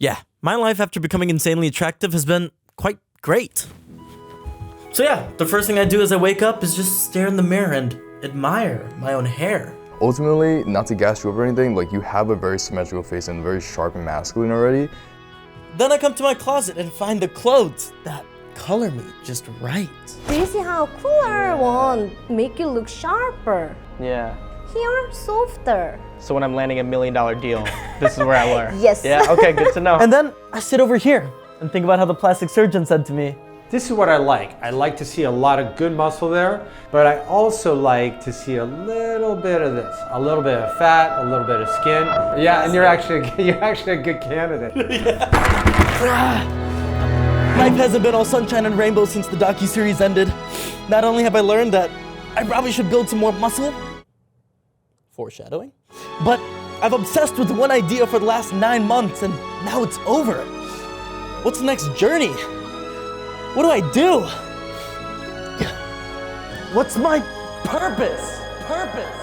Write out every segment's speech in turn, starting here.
Yeah, my life after becoming insanely attractive has been quite great. So yeah, the first thing I do as I wake up is just stare in the mirror and admire my own hair. Ultimately, not to gas you up or anything, like you have a very symmetrical face and very sharp and masculine already. Then I come to my closet and find the clothes that color me just right. Do you see how cooler one make you look sharper? Yeah. Here, softer. So when I'm landing $1 million deal, this is where I wear. Yes. Yeah, okay, good to know. And then I sit over here and think about how the plastic surgeon said to me, This is what I like. I like to see a lot of good muscle there, but I also like to see a little bit of this, a little bit of fat, a little bit of skin. Yeah, and you're actually a good candidate. life hasn't been all sunshine and rainbows since the docu-series ended. Not only have I learned that I probably should build some more muscle, foreshadowing, but I've obsessed with one idea for the last 9 months and now it's over. What's the next journey? What do I do? What's my purpose? Purpose.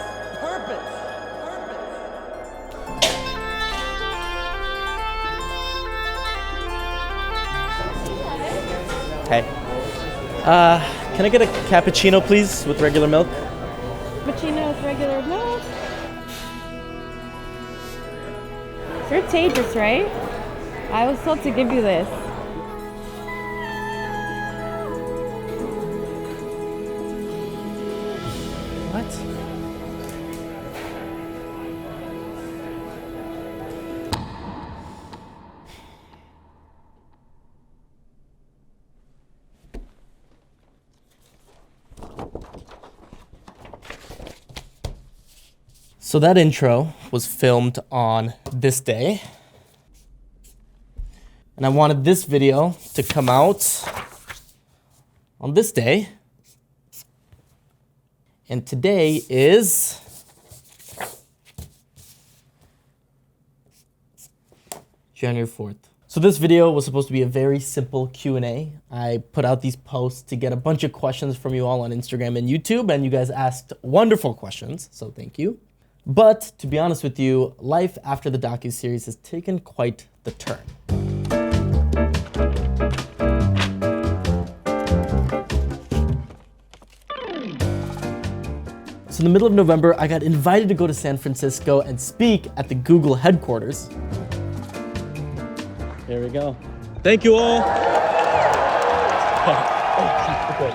Hey. Can I get a cappuccino, please, with regular milk? Cappuccino with regular milk? You're Tejas, right? I was told to give you this. What? So that intro was filmed on this day. And I wanted this video to come out on this day. And today is January 4th. So this video was supposed to be a very simple Q&A. I put out these posts to get a bunch of questions from you all on Instagram and YouTube, and you guys asked wonderful questions, so thank you. But to be honest with you, life after the docu-series has taken quite the turn. So in the middle of November, I got invited to go to San Francisco and speak at the Google headquarters. Here we go. Thank you all.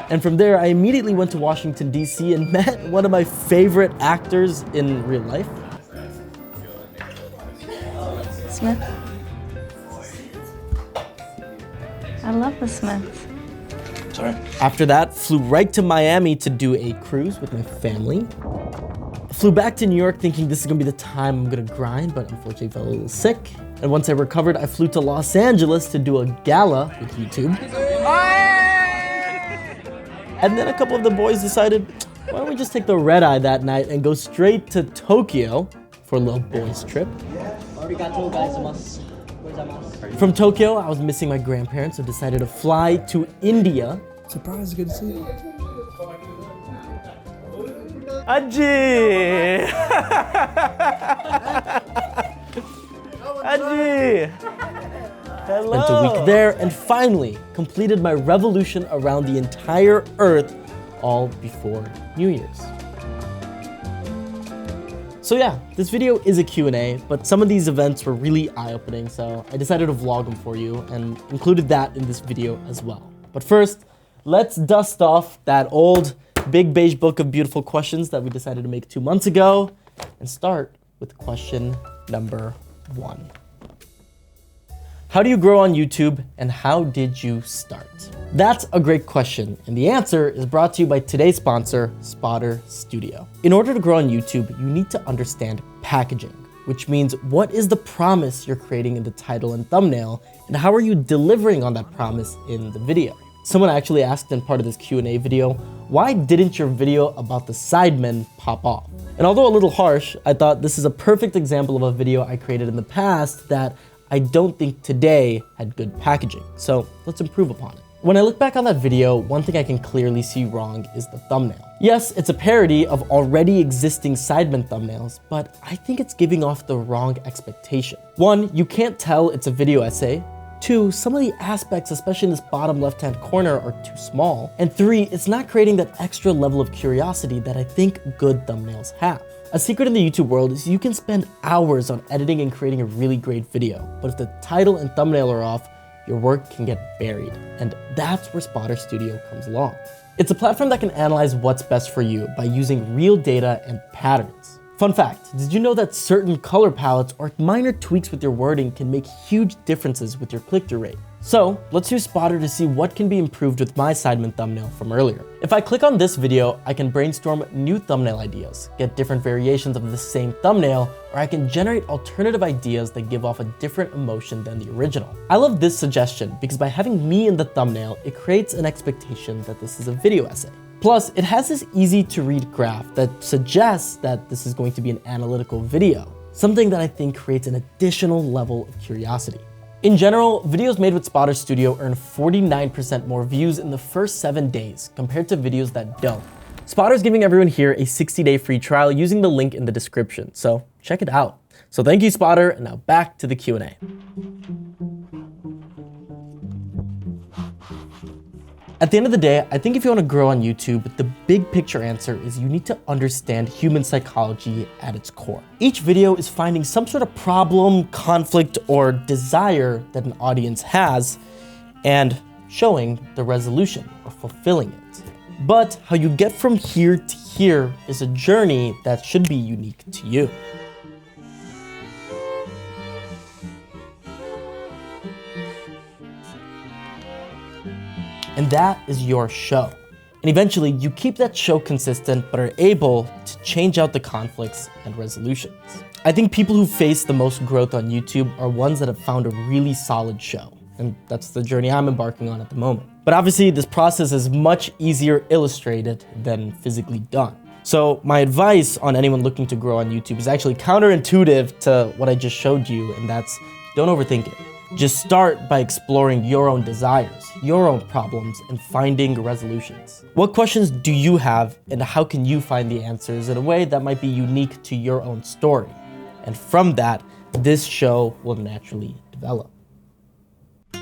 And from there, I immediately went to Washington, D.C. and met one of my favorite actors in real life. Smith. I love the Smiths. Sorry. After that, flew right to Miami to do a cruise with my family. Flew back to New York thinking this is gonna be the time I'm gonna grind, but unfortunately fell a little sick. And once I recovered, I flew to Los Angeles to do a gala with YouTube. And then a couple of the boys decided, why don't we just take the red eye that night and go straight to Tokyo for a little boys trip. From Tokyo, I was missing my grandparents, so decided to fly to India. Surprise, good to see you. Aji! Aji! Hello! Spent a week there and finally completed my revolution around the entire Earth, all before New Year's. So yeah, this video is a Q&A, but some of these events were really eye-opening, so I decided to vlog them for you and included that in this video as well. But first, let's dust off that old big beige book of beautiful questions that we decided to make 2 months ago and start with question number 1. How do you grow on YouTube and how did you start? That's a great question, and the answer is brought to you by today's sponsor, Spotter Studio. In order to grow on YouTube, you need to understand packaging, which means what is the promise you're creating in the title and thumbnail, and how are you delivering on that promise in the video? Someone actually asked in part of this Q&A video, why didn't your video about the Sidemen pop off? And although a little harsh, I thought this is a perfect example of a video I created in the past that I don't think today had good packaging, so let's improve upon it. When I look back on that video, one thing I can clearly see wrong is the thumbnail. Yes, it's a parody of already existing Sidemen thumbnails, but I think it's giving off the wrong expectation. 1, you can't tell it's a video essay. 2, some of the aspects, especially in this bottom left-hand corner, are too small. And 3, it's not creating that extra level of curiosity that I think good thumbnails have. A secret in the YouTube world is you can spend hours on editing and creating a really great video, but if the title and thumbnail are off, your work can get buried. And that's where Spotter Studio comes along. It's a platform that can analyze what's best for you by using real data and patterns. Fun fact, did you know that certain color palettes or minor tweaks with your wording can make huge differences with your click-through rate? So let's use Spotter to see what can be improved with my Sidemen thumbnail from earlier. If I click on this video, I can brainstorm new thumbnail ideas, get different variations of the same thumbnail, or I can generate alternative ideas that give off a different emotion than the original. I love this suggestion because by having me in the thumbnail, it creates an expectation that this is a video essay. Plus, it has this easy to read graph that suggests that this is going to be an analytical video, something that I think creates an additional level of curiosity. In general, videos made with Spotter Studio earn 49% more views in the first 7 days compared to videos that don't. Spotter is giving everyone here a 60-day free trial using the link in the description, so check it out. So thank you, Spotter, and now back to the Q&A. At the end of the day, I think if you want to grow on YouTube, the big picture answer is you need to understand human psychology at its core. Each video is finding some sort of problem, conflict, or desire that an audience has and showing the resolution or fulfilling it. But how you get from here to here is a journey that should be unique to you. And that is your show. And eventually you keep that show consistent but are able to change out the conflicts and resolutions. I think people who face the most growth on YouTube are ones that have found a really solid show. And that's the journey I'm embarking on at the moment. But obviously this process is much easier illustrated than physically done. So my advice on anyone looking to grow on YouTube is actually counterintuitive to what I just showed you, and that's don't overthink it. Just start by exploring your own desires, your own problems, and finding resolutions. What questions do you have, and how can you find the answers in a way that might be unique to your own story? And from that, this show will naturally develop. Oh,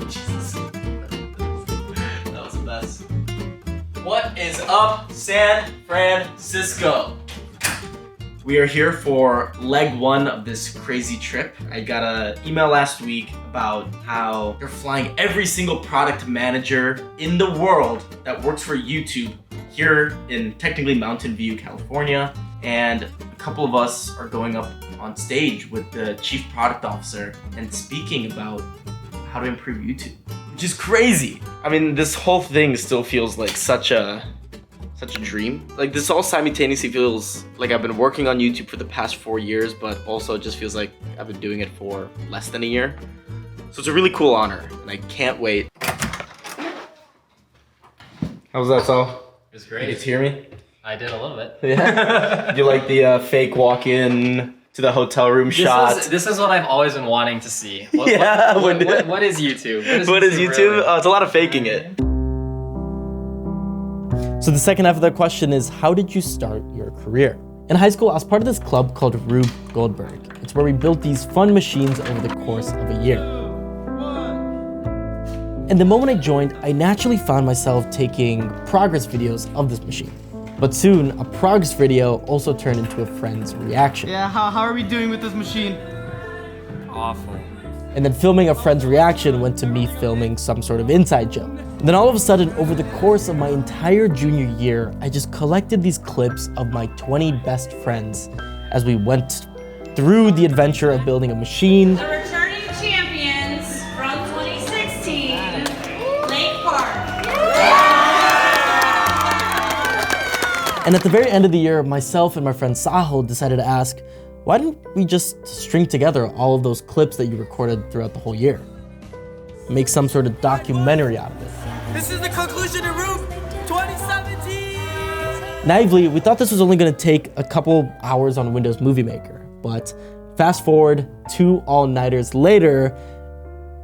Jesus. That was the best. What is up, San Francisco? We are here for leg 1 of this crazy trip. I got an email last week about how they're flying every single product manager in the world that works for YouTube here in technically Mountain View, California. And a couple of us are going up on stage with the chief product officer and speaking about how to improve YouTube, which is crazy. I mean, this whole thing still feels like such a dream. Like, this all simultaneously feels like I've been working on YouTube for the past 4 years, but also it just feels like I've been doing it for less than a year. So it's a really cool honor, and I can't wait. How was that, Saul? It was great. Did you hear me? I did a little bit. Yeah? You like the fake walk-in to the hotel room shot? This is what I've always been wanting to see. What is YouTube? What is YouTube? Really? Oh, it's a lot of faking it. So the second half of that question is, how did you start your career? In high school, I was part of this club called Rube Goldberg. It's where we built these fun machines over the course of a year. And the moment I joined, I naturally found myself taking progress videos of this machine. But soon, a progress video also turned into a friend's reaction. Yeah, how are we doing with this machine? Awful. And then filming a friend's reaction went to me filming some sort of inside joke. And then all of a sudden, over the course of my entire junior year, I just collected these clips of my 20 best friends as we went through the adventure of building a machine. The returning champions from 2016, Lake Park. And at the very end of the year, myself and my friend Sahil decided to ask, why didn't we just string together all of those clips that you recorded throughout the whole year? Make some sort of documentary out of it. This is the conclusion of Roof 2017! Naively, we thought this was only going to take a couple hours on Windows Movie Maker, but Fast forward 2 all-nighters later,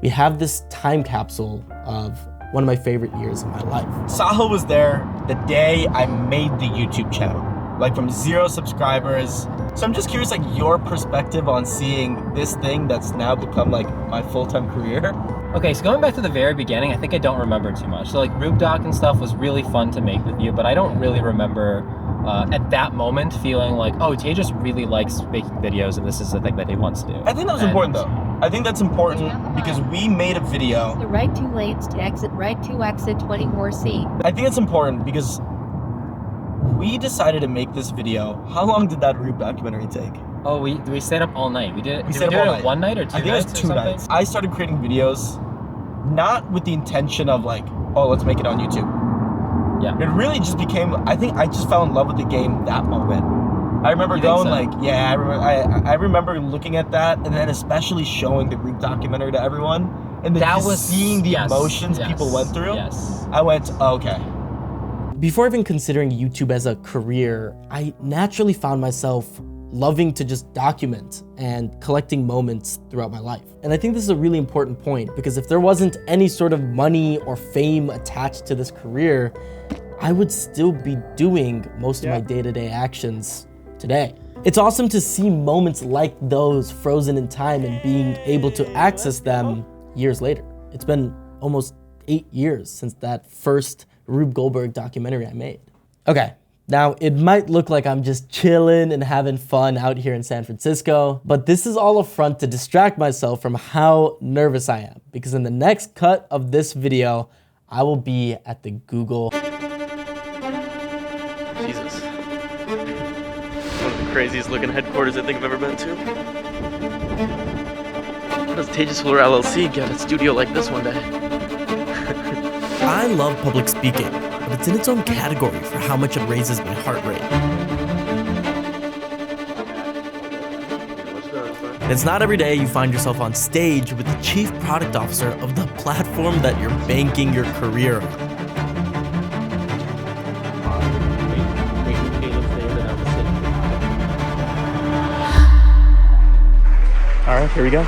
we have this time capsule of one of my favorite years of my life. Sahil was there the day I made the YouTube channel, like from 0 subscribers. So I'm just curious, like your perspective on seeing this thing that's now become like my full-time career. Okay, so going back to the very beginning, I think I don't remember too much. So like RubeDoc and stuff was really fun to make with you, but I don't really remember at that moment feeling like, oh, Tejas really likes making videos and this is the thing that he wants to do. I think that was important though. I think that's important because we made a video. The right 2 lanes to exit, right 2 exit 24C. I think it's important because we decided to make this video. How long did that Rube documentary take? Oh, we stayed up all night. We did it. We Did stayed we up do all it night. one night or 2 nights? I think it was 2 nights. I started creating videos not with the intention of like, oh, let's make it on YouTube. Yeah. It really just became, I think I just fell in love with the game that moment. I remember going like, yeah, I remember looking at that and then especially showing the Rube documentary to everyone and then That just was- seeing the yes, emotions yes, people went through. yes. I went, okay. Before even considering YouTube as a career, I naturally found myself loving to just document and collecting moments throughout my life. And I think this is a really important point because if there wasn't any sort of money or fame attached to this career, I would still be doing most of my day-to-day actions today. It's awesome to see moments like those frozen in time and being able to access them years later. It's been almost 8 years since that first Rube Goldberg documentary I made. Okay, now it might look like I'm just chilling and having fun out here in San Francisco, but this is all a front to distract myself from how nervous I am, because in the next cut of this video, I will be at the Google. Jesus. One of the craziest looking headquarters I think I've ever been to. How does Tejas Hullur LLC get a studio like this one day? I love public speaking, but it's in its own category for how much it raises my heart rate. It's not every day you find yourself on stage with the chief product officer of the platform that you're banking your career on. All right, here we go.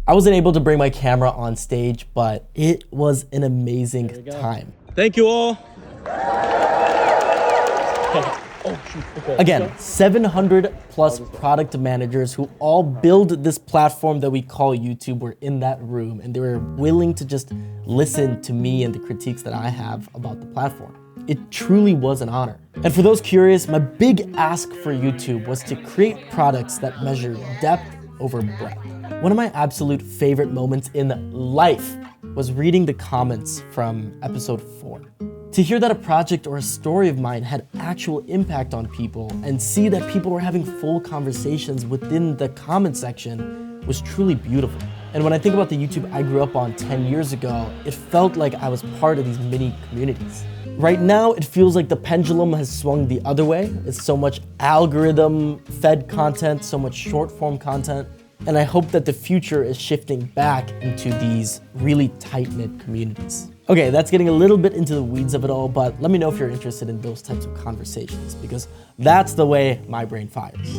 I wasn't able to bring my camera on stage, but it was an amazing time. Thank you all. Again, 700 plus product managers who all build this platform that we call YouTube were in that room, and they were willing to just listen to me and the critiques that I have about the platform. It truly was an honor. And for those curious, my big ask for YouTube was to create products that measure depth over breadth. One of my absolute favorite moments in life was reading the comments from episode 4. To hear that a project or a story of mine had actual impact on people and see that people were having full conversations within the comment section was truly beautiful. And when I think about the YouTube I grew up on 10 years ago, it felt like I was part of these mini communities. Right now, it feels like the pendulum has swung the other way. It's so much algorithm-fed content, so much short-form content. And I hope that the future is shifting back into these really tight-knit communities. Okay, that's getting a little bit into the weeds of it all, but let me know if you're interested in those types of conversations, because that's the way my brain fires.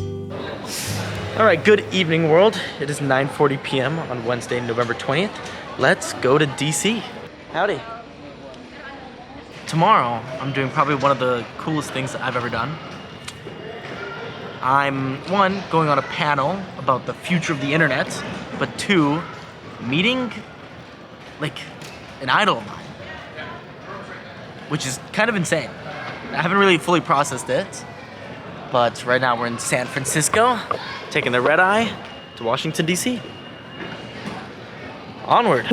All right, good evening, world. It is 9:40 p.m. on Wednesday, November 20th. Let's go to DC. Howdy. Tomorrow, I'm doing probably one of the coolest things that I've ever done. I'm, 1, going on a panel about the future of the internet, but 2, meeting, like, an idol of mine, which is kind of insane. I haven't really fully processed it, but right now we're in San Francisco, taking the red eye to Washington, D.C. Onward.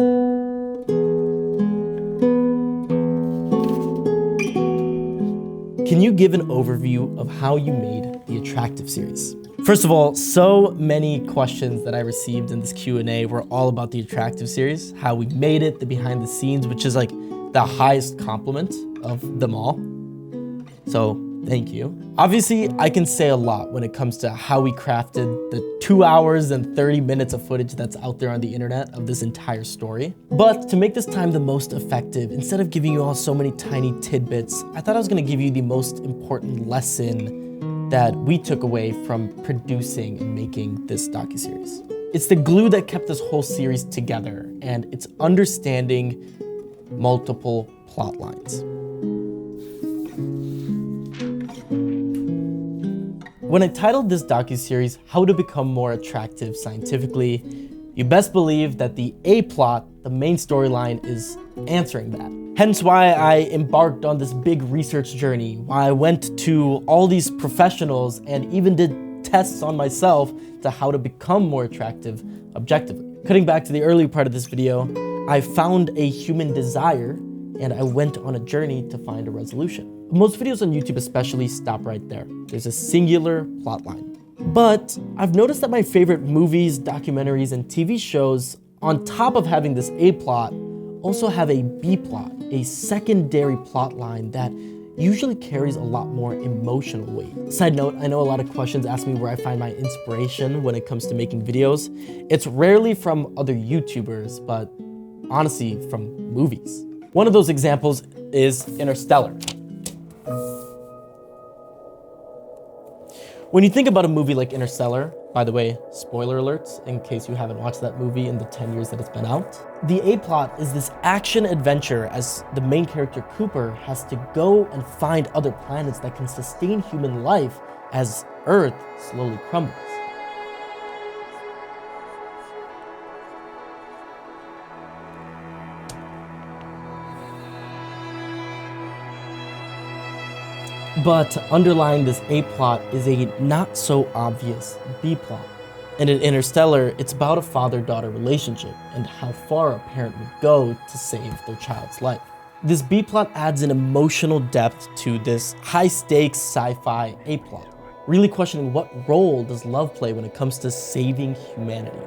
Can you give an overview of how you made the Attractive series? First of all, so many questions that I received in this Q&A were all about the Attractive series, how we made it, the behind the scenes, which is like the highest compliment of them all. So thank you. Obviously, I can say a lot when it comes to how we crafted the 2 hours and 30 minutes of footage that's out there on the internet of this entire story. But to make this time the most effective, instead of giving you all so many tiny tidbits, I thought I was gonna give you the most important lesson that we took away from producing and making this docu-series. It's the glue that kept this whole series together, and it's understanding multiple plot lines. When I titled this docu-series, How to Become More Attractive Scientifically, you best believe that the A-plot, the main storyline, is answering that. Hence why I embarked on this big research journey, why I went to all these professionals and even did tests on myself to how to become more attractive objectively. Cutting back to the early part of this video, I found a human desire and I went on a journey to find a resolution. Most videos on YouTube especially stop right there. There's a singular plotline. But I've noticed that my favorite movies, documentaries, and TV shows, on top of having this A plot, also have a B plot, a secondary plot line that usually carries a lot more emotional weight. Side note, I know a lot of questions ask me where I find my inspiration when it comes to making videos. It's rarely from other YouTubers, but honestly, from movies. One of those examples is Interstellar. When you think about a movie like Interstellar, by the way, spoiler alerts in case you haven't watched that movie in the 10 years that it's been out, the A-plot is this action adventure as the main character Cooper has to go and find other planets that can sustain human life as Earth slowly crumbles. But underlying this A-plot is a not so obvious B-plot. And in Interstellar, it's about a father-daughter relationship and how far a parent would go to save their child's life. This B-plot adds an emotional depth to this high-stakes sci-fi A-plot, really questioning what role does love play when it comes to saving humanity.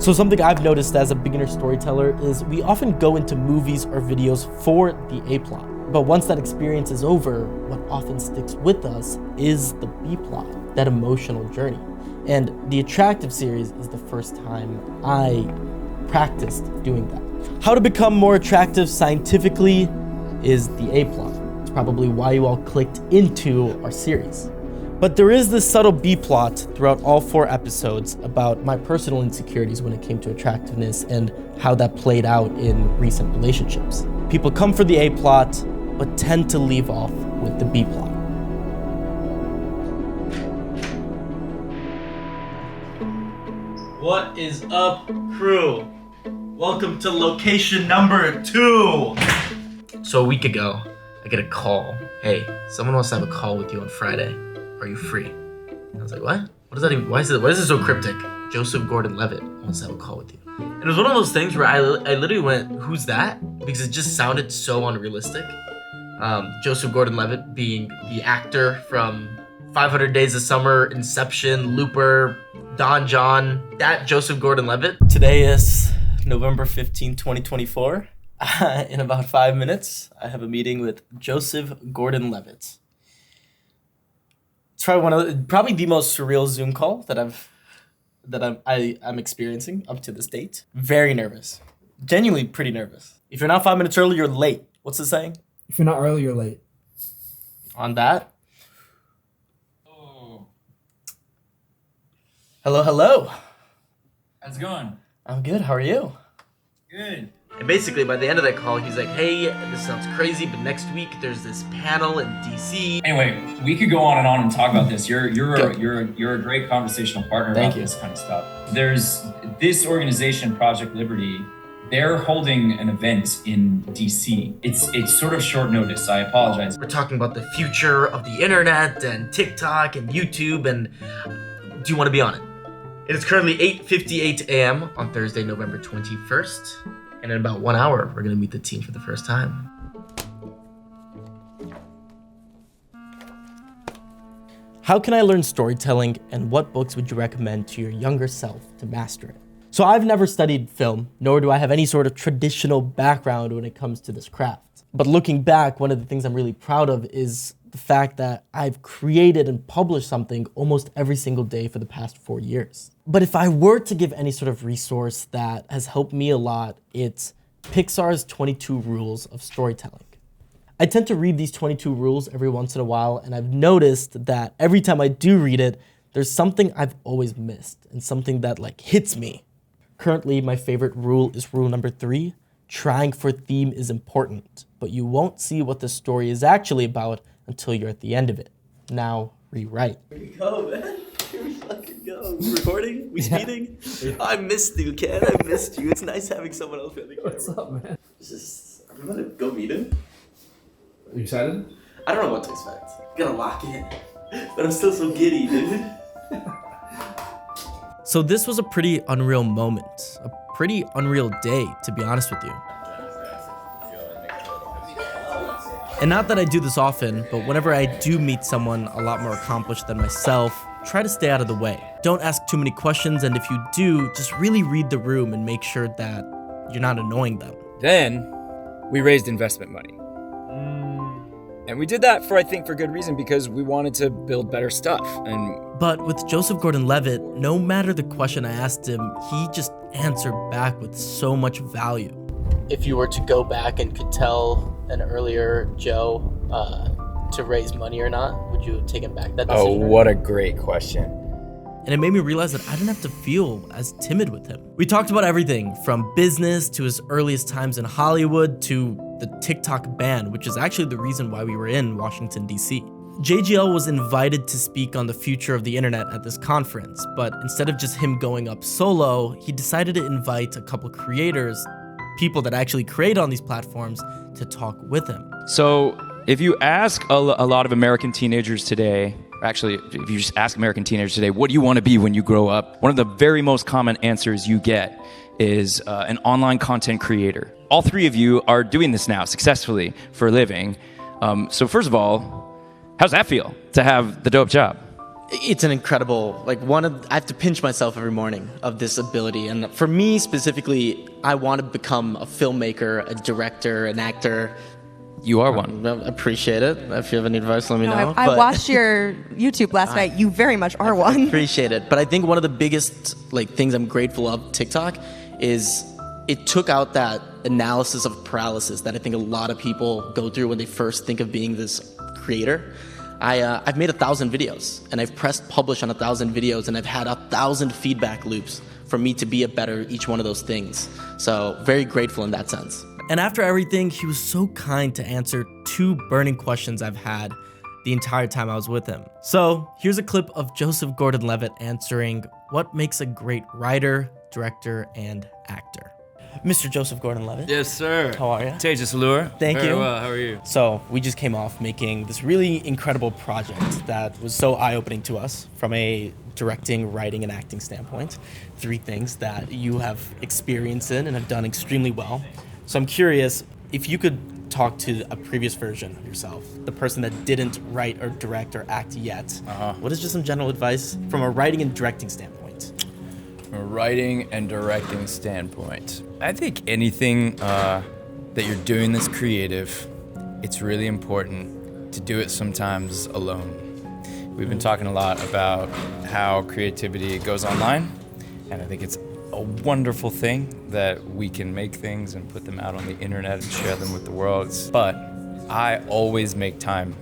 So something I've noticed as a beginner storyteller is we often go into movies or videos for the A-plot. But once that experience is over, what often sticks with us is the B-plot, that emotional journey. And the Attractive series is the first time I practiced doing that. How to become more attractive scientifically is the A-plot. It's probably why you all clicked into our series. But there is this subtle B-plot throughout all 4 episodes about my personal insecurities when it came to attractiveness and how that played out in recent relationships. People come for the A-plot, but tend to leave off with the B-plot. What is up, crew? Welcome to location number 2. So a week ago, I get a call. Hey, someone wants to have a call with you on Friday. Are you free? And I was like, what? What does that even, why is it so cryptic? Joseph Gordon-Levitt wants to have a call with you. And it was one of those things where I literally went, who's that? Because it just sounded so unrealistic. Joseph Gordon-Levitt being the actor from 500 Days of Summer, Inception, Looper, Don John, that Joseph Gordon-Levitt. Today is November 15, 2024. In about 5 minutes, I have a meeting with Joseph Gordon-Levitt. It's probably the most surreal Zoom call that I'm experiencing up to this date. Very nervous. Genuinely pretty nervous. If you're not 5 minutes early, you're late. What's the saying? If you're not early, you're late. On that. Oh. Hello. How's it going? I'm good. How are you? Good. And basically, by the end of that call, he's like, hey, this sounds crazy, but next week there's this panel in DC. Anyway, we could go on and talk about this. You're a great conversational partner about this kind of stuff. There's this organization, Project Liberty. They're holding an event in DC. It's sort of short notice. I apologize. We're talking about the future of the internet and TikTok and YouTube, and do you want to be on it? It is currently 8:58 a.m. on Thursday, November 21st. And in about 1 hour, we're gonna meet the team for the first time. How can I learn storytelling, and what books would you recommend to your younger self to master it? So I've never studied film, nor do I have any sort of traditional background when it comes to this craft. But looking back, one of the things I'm really proud of is the fact that I've created and published something almost every single day for the past 4 years. But if I were to give any sort of resource that has helped me a lot, it's Pixar's 22 Rules of Storytelling. I tend to read these 22 rules every once in a while, and I've noticed that every time I do read it, there's something I've always missed and something that like hits me. Currently, my favorite rule is rule number 3. Trying for theme is important, but you won't see what the story is actually about until you're at the end of it. Now, rewrite. Here we go, man. Here we fucking go. We recording? We speeding? Yeah. I missed you, Ken. I missed you. It's nice having someone else on the camera. What's up, man? Are we gonna go meet him? Are you excited? I don't know what to expect. I'm gonna lock in. But I'm still so giddy, dude. So this was a pretty unreal moment, a pretty unreal day, to be honest with you. And not that I do this often, but whenever I do meet someone a lot more accomplished than myself, try to stay out of the way. Don't ask too many questions, and if you do, just really read the room and make sure that you're not annoying them. Then we raised investment money. And we did that for good reason, because we wanted to build better stuff. But with Joseph Gordon-Levitt, no matter the question I asked him, he just answered back with so much value. If you were to go back and could tell an earlier Joe to raise money or not, would you have taken back that decision? Oh, what a great question. And it made me realize that I didn't have to feel as timid with him. We talked about everything from business to his earliest times in Hollywood to the TikTok ban, which is actually the reason why we were in Washington, D.C. JGL was invited to speak on the future of the internet at this conference, but instead of just him going up solo, he decided to invite a couple creators, people that actually create on these platforms, to talk with him. So if you ask a lot of American teenagers today, actually, if you just ask American teenagers today, what do you want to be when you grow up? One of the very most common answers you get is an online content creator. All three of you are doing this now successfully for a living. So first of all, how's that feel to have the dope job? It's an incredible, I have to pinch myself every morning of this ability. And for me specifically, I want to become a filmmaker, a director, an actor. You are one. Appreciate it. If you have any advice, let me know. I watched your YouTube last night. You very much are one. Appreciate it. But I think one of the biggest things I'm grateful of TikTok is it took out that analysis of paralysis that I think a lot of people go through when they first think of being this creator. I've made 1,000 videos, and I've pressed publish on 1,000 videos, and I've had 1,000 feedback loops for me to be a better each one of those things. So very grateful in that sense. And after everything, he was so kind to answer 2 burning questions I've had the entire time I was with him. So here's a clip of Joseph Gordon-Levitt answering what makes a great writer, director, and actor. Mr. Joseph Gordon-Levitt. Yes, sir. How are you? Tejas, Hullur. Thank you. Very well, how are you? So we just came off making this really incredible project that was so eye-opening to us from a directing, writing, and acting standpoint. 3 things that you have experience in and have done extremely well. So I'm curious if you could talk to a previous version of yourself, the person that didn't write or direct or act yet. What is just some general advice from a writing and directing standpoint? From a writing and directing standpoint, I think anything that you're doing that's creative, it's really important to do it sometimes alone. We've been talking a lot about how creativity goes online, and I think it's a wonderful thing that we can make things and put them out on the internet and share them with the world. But I always make time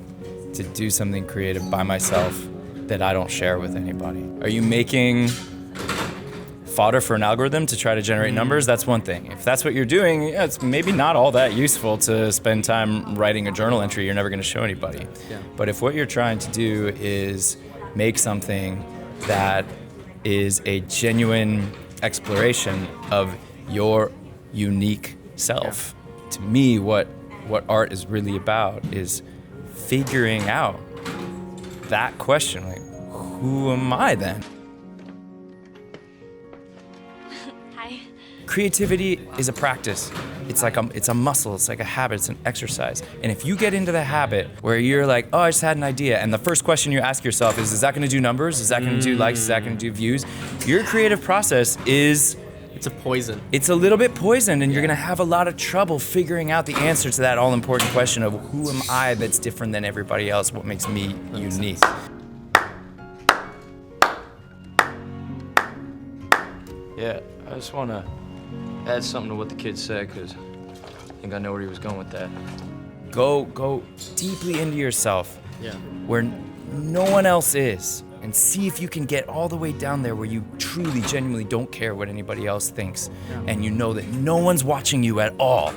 to do something creative by myself that I don't share with anybody. Are you making fodder for an algorithm to try to generate numbers? That's one thing. If that's what you're doing, it's maybe not all that useful to spend time writing a journal entry you're never going to show anybody. Yeah. But if what you're trying to do is make something that is a genuine exploration of your unique self. To me, what art is really about is figuring out that question, who am I then? Hi. Creativity is a practice. It's a muscle, it's like a habit, it's an exercise. And if you get into the habit where you're like, oh, I just had an idea, and the first question you ask yourself is that gonna do numbers? Is that gonna do likes? Is that gonna do views? Your creative process is It's a poison. It's a little bit poisoned, and you're gonna have a lot of trouble figuring out the answer to that all-important question of who am I that's different than everybody else? What makes me unique? Yeah, I just want to add something to what the kid said, because I think I know where he was going with that. Go deeply into yourself, Yeah. where no one else is, and see if you can get all the way down there where you truly, genuinely don't care what anybody else thinks, and you know that no one's watching you at all,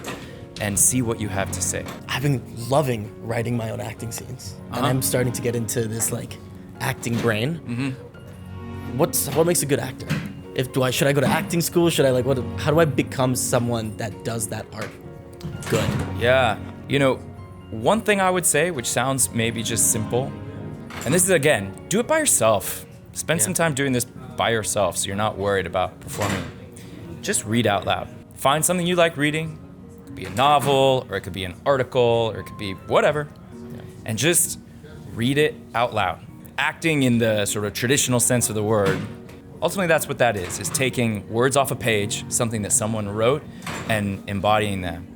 and see what you have to say. I've been loving writing my own acting scenes, and I'm starting to get into this like acting brain. What makes a good actor? Should I go to acting school? Should I how do I become someone that does that art good? Yeah, you know, one thing I would say, which sounds maybe just simple, and this is again, do it by yourself. Spend some time doing this by yourself so you're not worried about performing. Just read out loud. Find something you like reading. It could be a novel, or it could be an article, or it could be whatever. And just read it out loud. Acting in the sort of traditional sense of the word, ultimately that's what that is taking words off a page, something that someone wrote, and embodying them.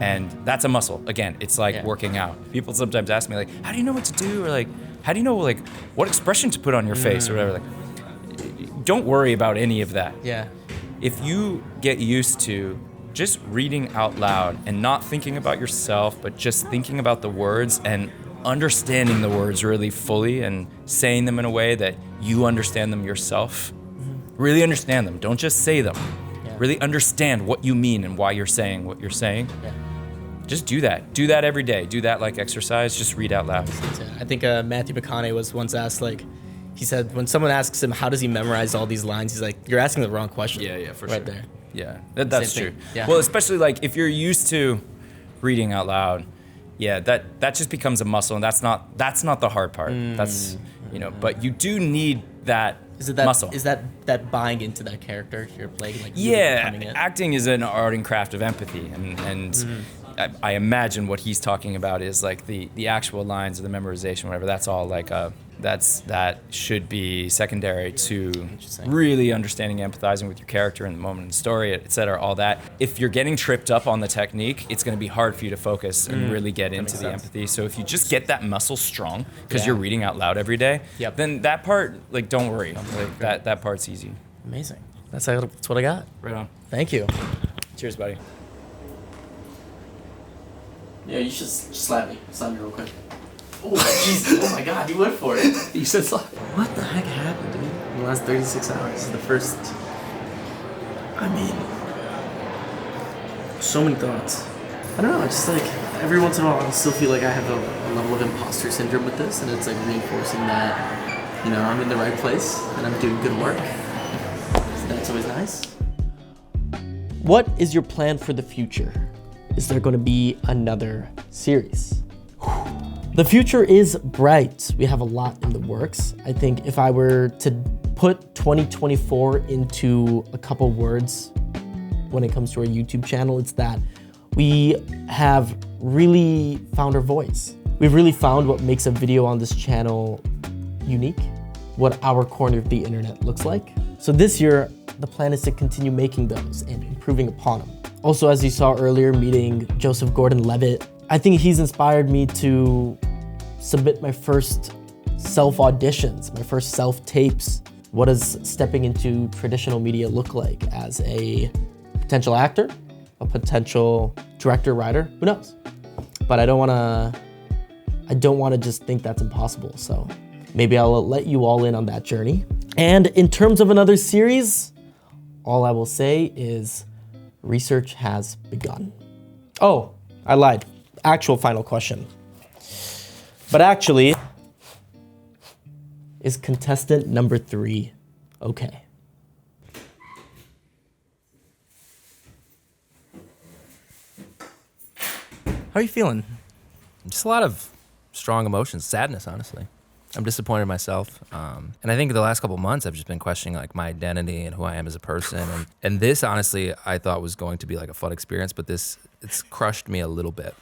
And that's a muscle. Again, it's like working out. People sometimes ask me like, how do you know what to do? Or like, how do you know like what expression to put on your face or whatever? Like, don't worry about any of that. Yeah. If you get used to just reading out loud and not thinking about yourself, but just thinking about the words and understanding the words really fully and saying them in a way that you understand them yourself, really understand them. Don't just say them. Really understand what you mean and why you're saying what you're saying. Just do that. Do that every day. Do that like exercise. Just read out loud. I think Matthew McConaughey was once asked, like, he said when someone asks him how does he memorize all these lines, he's like, you're asking the wrong question. Yeah, for right sure. there. Yeah, that's Same true. thing. Yeah. Well, especially like if you're used to reading out loud, that just becomes a muscle, and that's not the hard part. That's but you do need that. Is it that muscle? Is that buying into that character you're playing? Like Acting is an art and craft of empathy, and I imagine what he's talking about is like the actual lines or the memorization, whatever. That's all like that should be secondary to really understanding, empathizing with your character in the moment in the story, etc. All that. If you're getting tripped up on the technique, it's going to be hard for you to focus and really get into the empathy. So if you just get that muscle strong because you're reading out loud every day, then that part, like, don't worry. Like that part's easy. Amazing. That's what I got. Right on. Thank you. Cheers, buddy. Yeah, you should slap me. Slap me real quick. Oh, Jesus. Oh my God, you went for it. You said slap. What the heck happened, dude? In the last 36 hours. This is the first. I mean, so many thoughts. I don't know, it's just like every once in a while I still feel like I have a level of imposter syndrome with this, and it's like reinforcing that, I'm in the right place and I'm doing good work. So that's always nice. What is your plan for the future? Is there going to be another series? The future is bright. We have a lot in the works. I think if I were to put 2024 into a couple words when it comes to our YouTube channel, it's that we have really found our voice. We've really found what makes a video on this channel unique, what our corner of the internet looks like. So this year, the plan is to continue making those and improving upon them. Also, as you saw earlier, meeting Joseph Gordon-Levitt, I think he's inspired me to submit my first self-auditions, my first self-tapes. What does stepping into traditional media look like as a potential actor, a potential director, writer? Who knows? But I don't want to just think that's impossible. So maybe I'll let you all in on that journey. And in terms of another series, all I will say is research has begun. Oh, I lied. Actual final question. But actually, is contestant number 3 okay? How are you feeling? Just a lot of strong emotions, sadness, honestly. I'm disappointed in myself. And I think the last couple of months, I've just been questioning like my identity and who I am as a person. And this, honestly, I thought was going to be like a fun experience, but it's crushed me a little bit.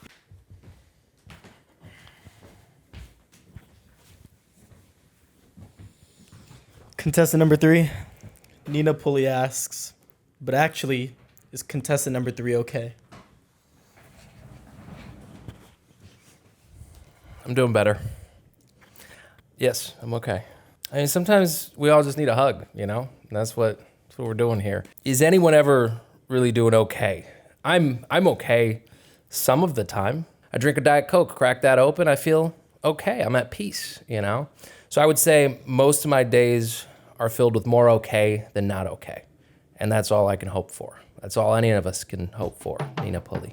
Contestant number 3, Nina Pulley asks, but actually, is contestant number 3 okay? I'm doing better. Yes, I'm okay. I mean, sometimes we all just need a hug, you know? And that's what we're doing here. Is anyone ever really doing okay? I'm okay some of the time. I drink a Diet Coke, crack that open, I feel okay. I'm at peace, you know? So I would say most of my days are filled with more okay than not okay. And that's all I can hope for. That's all any of us can hope for, Nina Pulley.